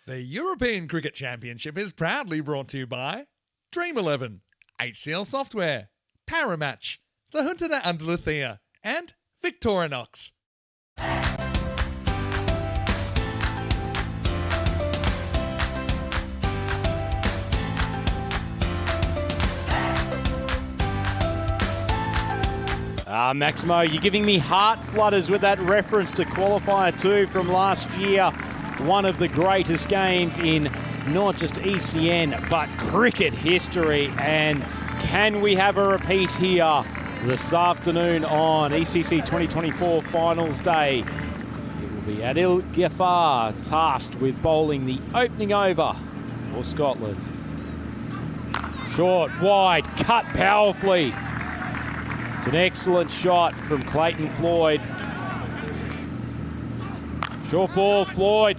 The European Cricket Championship is proudly brought to you by Dream 11, HCL Software, Paramatch, the Junta de Andalucía, and Victorinox. Maximo, you're giving me heart flutters with that reference to Qualifier 2 from last year. One of the greatest games in not just ECN, but cricket history. And can we have a repeat here this afternoon on ECC24 Finals Day? It will be Adil Ghaffar tasked with bowling the opening over for Scotland. Short, wide, cut powerfully. It's an excellent shot from Clayton Floyd. Short ball, Floyd,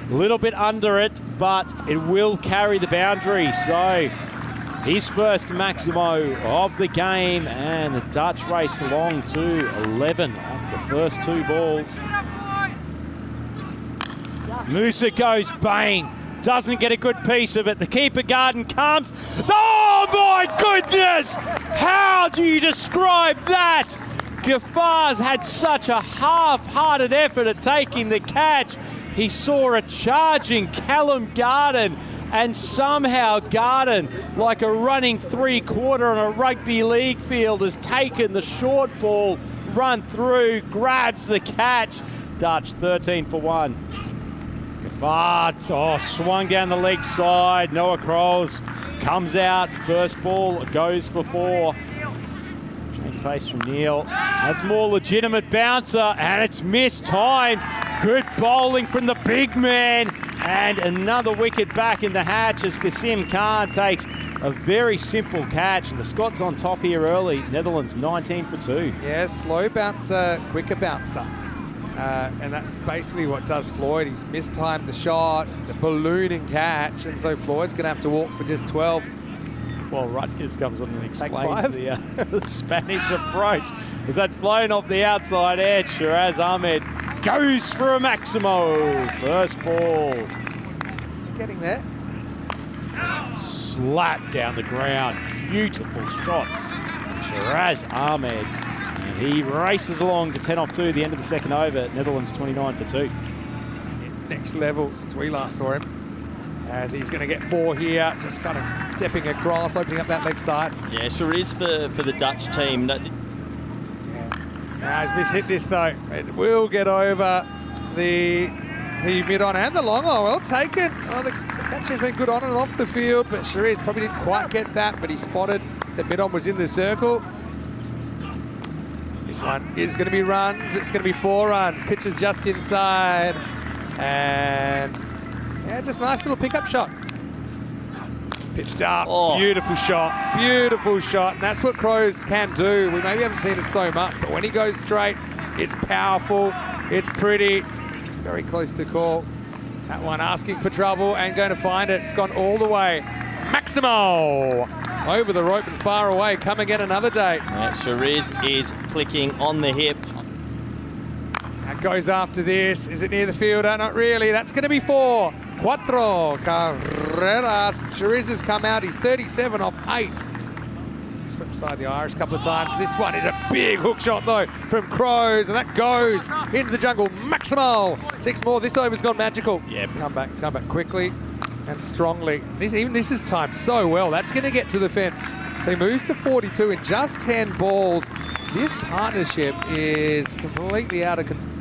a little bit under it, but it will carry the boundary. So his first Maximo of the game, and the Dutch race along to 11 off the first two balls. Musa goes bang, doesn't get a good piece of it. The keeper garden comes. Oh my goodness! How do you describe that? Ghaffar's had such a half-hearted effort at taking the catch. He saw a charging Callum Garden, and somehow Garden, like a running three-quarter on a rugby league field, has taken the short ball, run through, grabs the catch. Dutch 13 for 1. Ghaffar, swung down the leg side. Noah Krols comes out. First ball goes for 4. Change pace from Neil. That's more legitimate bouncer, and it's missed time. Good bowling from the big man, and another wicket back in the hatch as Qasim Khan takes a very simple catch, and the Scots on top here early. Netherlands 19 for 2. Yeah, slow bouncer, quicker bouncer. And that's basically what does Floyd. He's mistimed the shot. It's a ballooning catch, and so Floyd's going to have to walk for just 12. Well, Rutgers comes on and explains the Spanish approach, as that's flown off the outside edge. Shiraz Ahmed goes for a Maximo. First ball. Getting there. Slap down the ground. Beautiful shot. Shiraz Ahmed. And he races along to 10 off 2, the end of the second over. Netherlands 29 for 2. Next level since we last saw him. As he's going to get 4 here, just kind of stepping across, opening up that leg side. Yeah, sure is for the Dutch team. Yeah. Now he's mishit this though. It will get over the mid-on and the long on. Well taken. Oh, the catch has been good on and off the field, but Shariz probably didn't quite get that, but he spotted that mid-on was in the circle. This one is going to be runs. It's going to be 4 runs. Pitch is just inside. And yeah, just nice little pickup shot. Pitched up. Oh. Beautiful shot. Beautiful shot. And that's what Crows can do. We maybe haven't seen it so much, but when he goes straight, it's powerful. It's pretty. It's very close to call. That one asking for trouble and going to find it. It's gone all the way. Maximo! Over the rope and far away. Come again another day. Yeah, Shariz is clicking on the hip. That goes after this. Is it near the fielder? Not really. That's going to be 4. Cuatro carreras. Shariz has come out. He's 37 off 8. Swept beside the Irish a couple of times. This one is a big hook shot, though, from Crows, and that goes into the jungle. Maximo. 6 more. This over's gone magical. Yeah, it's come back quickly and strongly. This is timed so well. That's going to get to the fence. So he moves to 42 in just 10 balls. This partnership is completely out of control.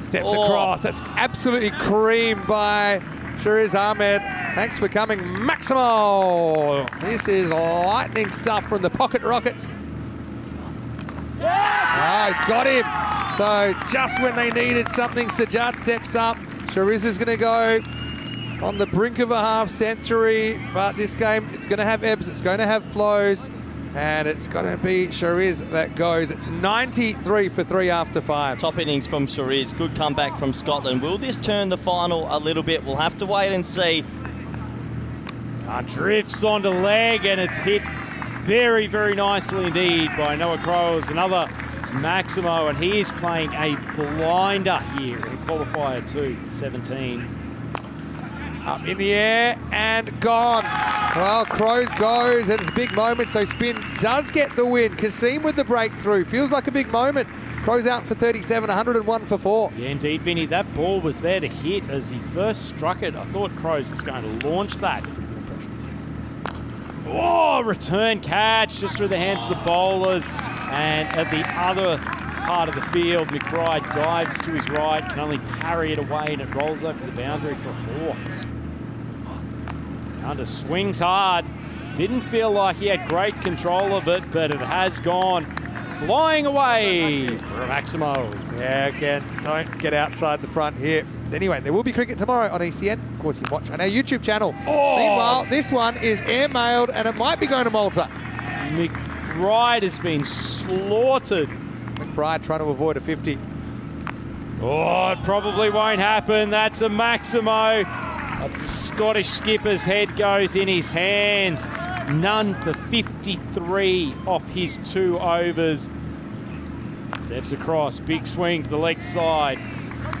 Steps across. That's absolutely creamed by Shariz Ahmed. Thanks for coming, Maximo. This is lightning stuff from the pocket rocket. He's got him. So just when they needed something, Sajjad steps up. Shariz is going to go on the brink of a half century, but this game, it's going to have ebbs, it's going to have flows, and it's going to be Shariz that goes. It's 93 for 3 after 5. Top innings from Shariz. Good comeback from Scotland. Will this turn the final a little bit? We'll have to wait and see. Drifts onto leg, and it's hit very, very nicely indeed by Noah Krols. Another Maximo, and he is playing a blinder here in Qualifier 2, 17. Up in the air and gone. Well, Crows goes, and it's a big moment, so Spin does get the win. Kasim with the breakthrough. Feels like a big moment. Crows out for 37, 101 for 4. Yeah, indeed, Vinny. That ball was there to hit as he first struck it. I thought Crows was going to launch that. Oh, return catch just through the hands of the bowlers. And at the other part of the field, McBride dives to his right, can only parry it away, and it rolls over the boundary for a 4. Hunter swings hard. Didn't feel like he had great control of it, but it has gone flying away for Maximo. Yeah, again, don't get outside the front here. But anyway, there will be cricket tomorrow on ECN. Of course, you watch on our YouTube channel. Oh. Meanwhile, this one is air-mailed, and it might be going to Malta. McBride has been slaughtered. McBride trying to avoid a 50. Oh, it probably won't happen. That's a Maximo. The Scottish skipper's head goes in his hands. None for 53 off his 2 overs. Steps across, big swing to the leg side.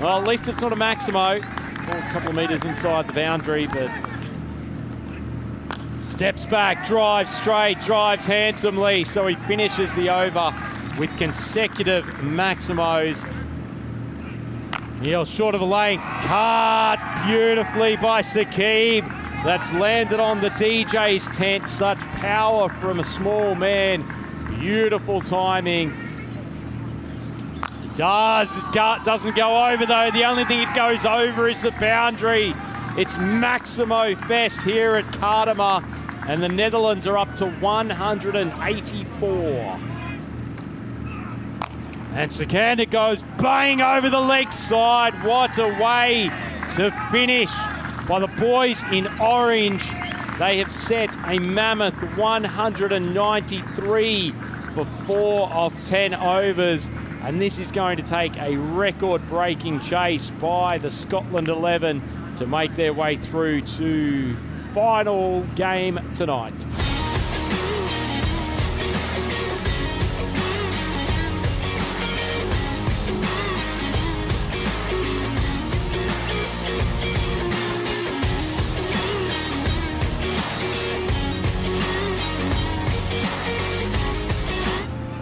Well, at least it's not a Maximo. Falls a couple of metres inside the boundary, but steps back, drives straight, drives handsomely, so he finishes the over with consecutive Maximos. Neil short of a length, cut beautifully by Saqib. That's landed on the DJ's tent. Such power from a small man. Beautiful timing. Doesn't go over though. The only thing it goes over is the boundary. It's Maximo Fest here at Kardama, and the Netherlands are up to 184. And Sikander goes bang over the leg side. What a way to finish by the boys in orange. They have set a mammoth 193 for 4 of 10 overs. And this is going to take a record-breaking chase by the Scotland 11 to make their way through to final game tonight.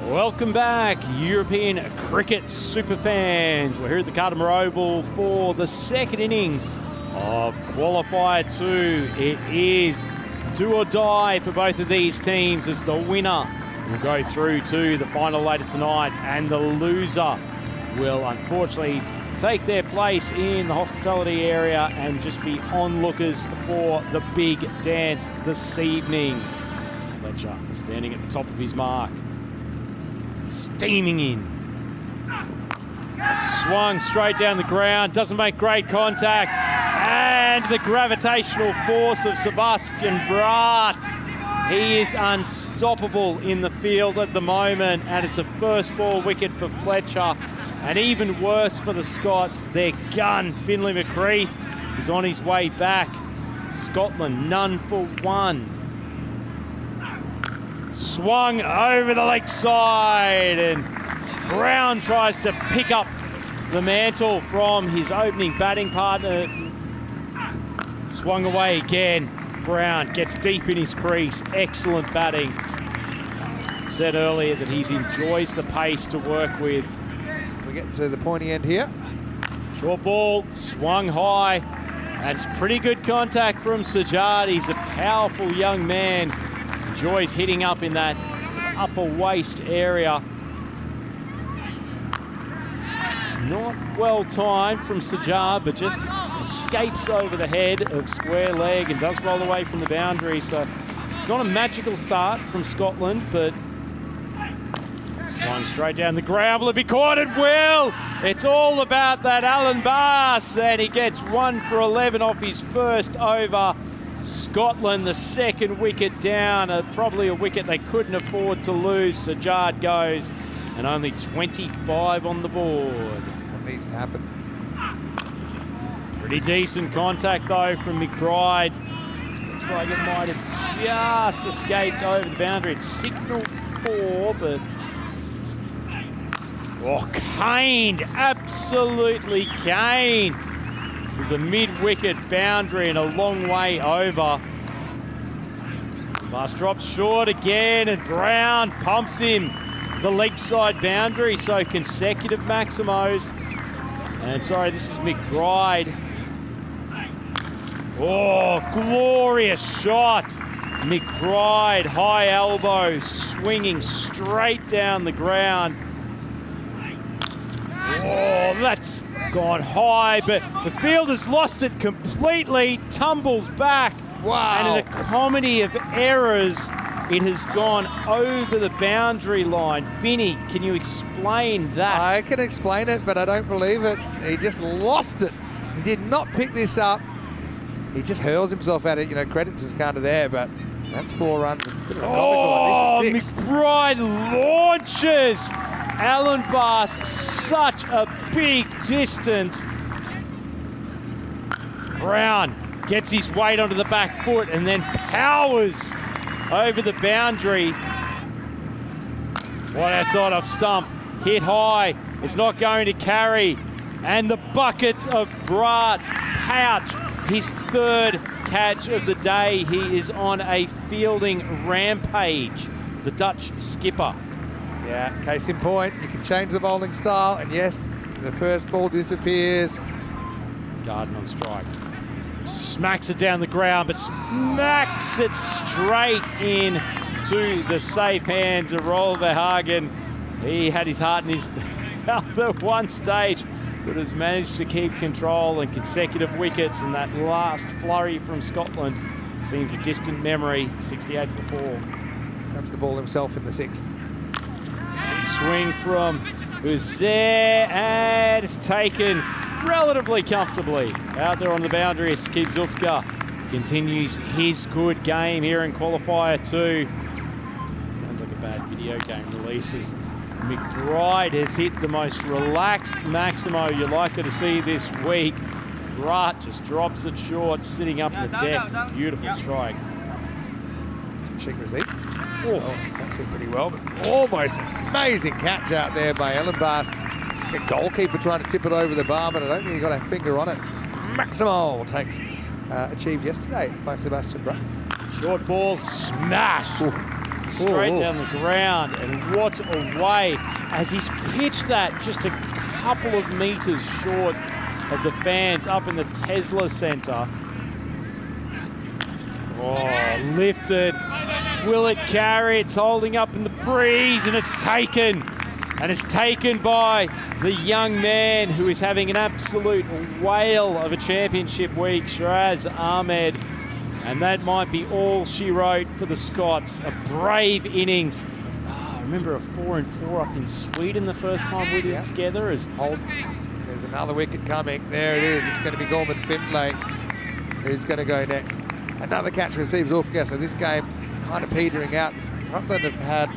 Welcome back, European cricket superfans. We're here at the Kardama Oval for the second innings of Qualifier 2. It is do or die for both of these teams, as the winner will go through to the final later tonight, and the loser will unfortunately take their place in the hospitality area and just be onlookers for the big dance this evening. Fletcher standing at the top of his mark. Steaming in. Swung straight down the ground, doesn't make great contact, and the gravitational force of Sebastian Braat. He is unstoppable in the field at the moment, and it's a first ball wicket for Fletcher. And even worse for the Scots, their gun, Finlay McCreath, is on his way back. Scotland none for 1. Swung over the leg side, and Brown tries to pick up the mantle from his opening batting partner. Swung away again. Brown gets deep in his crease. Excellent batting. Said earlier that he enjoys the pace to work with. We get to the pointy end here. Short ball, swung high. That's pretty good contact from Sajjad. He's a powerful young man. Enjoys hitting up in that upper waist area. It's not well timed from Sajjad, but just escapes over the head of square leg and does roll away from the boundary. So it's not a magical start from Scotland, but swung straight down the ground. Will it be caught? It will! It's all about that Alan Bass, and he gets 1 for 11 off his first over. Scotland, the second wicket down, probably a wicket they couldn't afford to lose. Sajjad goes, and only 25 on the board. What needs to happen? Pretty decent contact though from McBride. Looks like it might have just escaped over the boundary. It's signal 4, but oh, caned, absolutely caned. to the mid-wicket boundary and a long way over. Pass drops short again, and Brown pumps him the leg side boundary, so consecutive Maximos. And sorry, this is McBride. Oh, glorious shot. McBride, high elbow, swinging straight down the ground. Oh, that's gone high, but the fielder's lost it completely, tumbles back. Wow. And in a comedy of errors, it has gone over the boundary line. Vinny, can you explain that? I can explain it, but I don't believe it. He just lost it. He did not pick this up. He just hurls himself at it. You know, credits is kind of there, but that's 4 runs. A bit of a comical one. This is 6. McBride launches Alan Bass such a big distance. Brown gets his weight onto the back foot and then powers over the boundary. Right outside off stump, hit high, it's not going to carry. And the buckets of Brat pouch, his 3rd catch of the day. He is on a fielding rampage, the Dutch skipper. Yeah, case in point, you can change the bowling style, and yes, the first ball disappears. Garden on strike. Smacks it down the ground, but smacks it straight in to the safe hands of Rolver Hagen. He had his heart in his mouth at one stage, but has managed to keep control and consecutive wickets, and that last flurry from Scotland seems a distant memory. 68 for 4. Grabs the ball himself in the 6th. Big swing from who's there, and it's taken relatively comfortably out there on the boundary. Skip Zufka continues his good game here in Qualifier 2. Sounds like a bad video game releases. McBride has hit the most relaxed Maximo you're likely to see this week. Brat just drops it short, sitting up in the deck. Beautiful strike. Check receipt. Oh, that's it pretty well, but almost amazing catch out there by Ellen Bass. The goalkeeper trying to tip it over the bar, but I don't think he got a finger on it. Maximo takes achieved yesterday by Sebastian Brat. Short ball, smash. Straight down the ground, and what a way as he's pitched that just a couple of meters short of the fans up in the Tesla Centre. Oh, lifted. Will it carry? It's holding up in the breeze, and it's taken. And it's taken by the young man who is having an absolute whale of a championship week, Shiraz Ahmed. And that might be all she wrote for the Scots. A brave innings. Oh, I remember a 4-4 up in Sweden the first time we did together. As There's another wicket coming. There it is. It's going to be Gorman Findlay who's going to go next. Another catch receives Ufka. So this game kind of petering out. Scotland have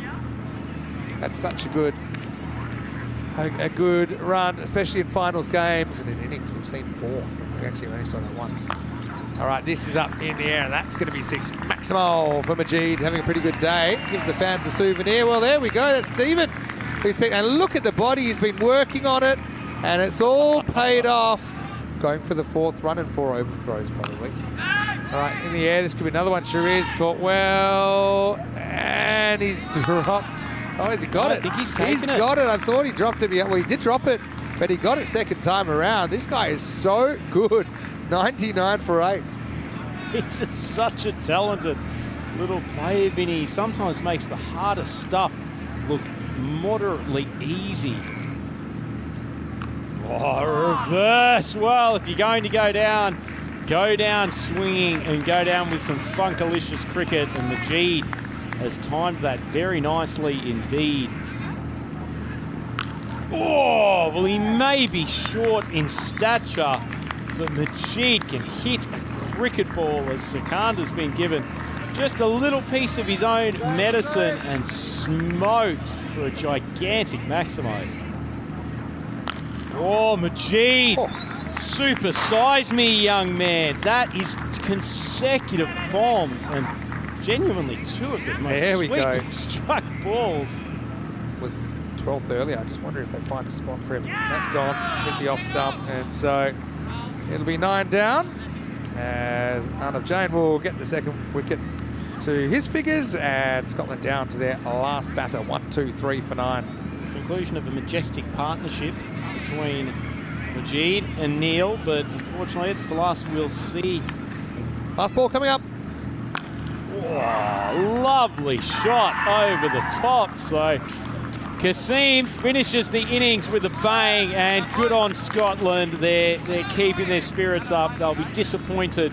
had such a good run, especially in finals games and in innings. We've seen 4. We actually only saw that once. All right, this is up in the air, and that's going to be 6. Maximo for Majid, having a pretty good day. Gives the fans a souvenir. Well, there we go. That's Stephen, who's picked. And look at the body. He's been working on it, and it's all paid off. Going for the 4th run and 4 overthrows, probably. All right, in the air, this could be another one. Shiraz caught well, and he's dropped. Oh, has he got it? I think he's taken it. He's got it. I thought he dropped it. Well, he did drop it, but he got it second time around. This guy is so good. 99 for 8. He's such a talented little player, Vinny. He sometimes makes the hardest stuff look moderately easy. Oh, reverse. Well, if you're going to go down swinging and go down with some funkalicious cricket, and Majid has timed that very nicely indeed. Oh, well, he may be short in stature, but Majid can hit a cricket ball as Sekander's been given just a little piece of his own medicine and smoked for a gigantic Maximo. Oh, Majid, super size me, young man. That is consecutive bombs, and genuinely 2 of the most sweetly struck balls. Was 12th earlier. I just wonder if they find a spot for him. That's gone. It's hit the off stump, and so It'll be 9 down as Arnav Jain will get the second wicket to his figures, and Scotland down to their last batter. 1, 2, 3 for 9. Conclusion of a majestic partnership between Majid and Neil, but unfortunately it's the last we'll see. Last ball coming up. Oh, lovely shot over the top. So Kasim finishes the innings with a bang, and good on Scotland. They're keeping their spirits up. They'll be disappointed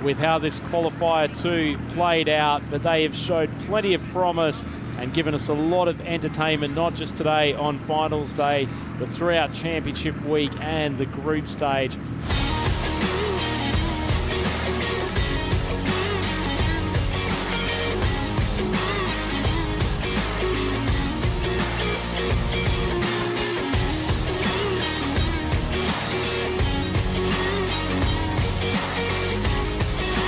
with how this qualifier 2 played out, but they have showed plenty of promise and given us a lot of entertainment, not just today on finals day, but throughout championship week and the group stage.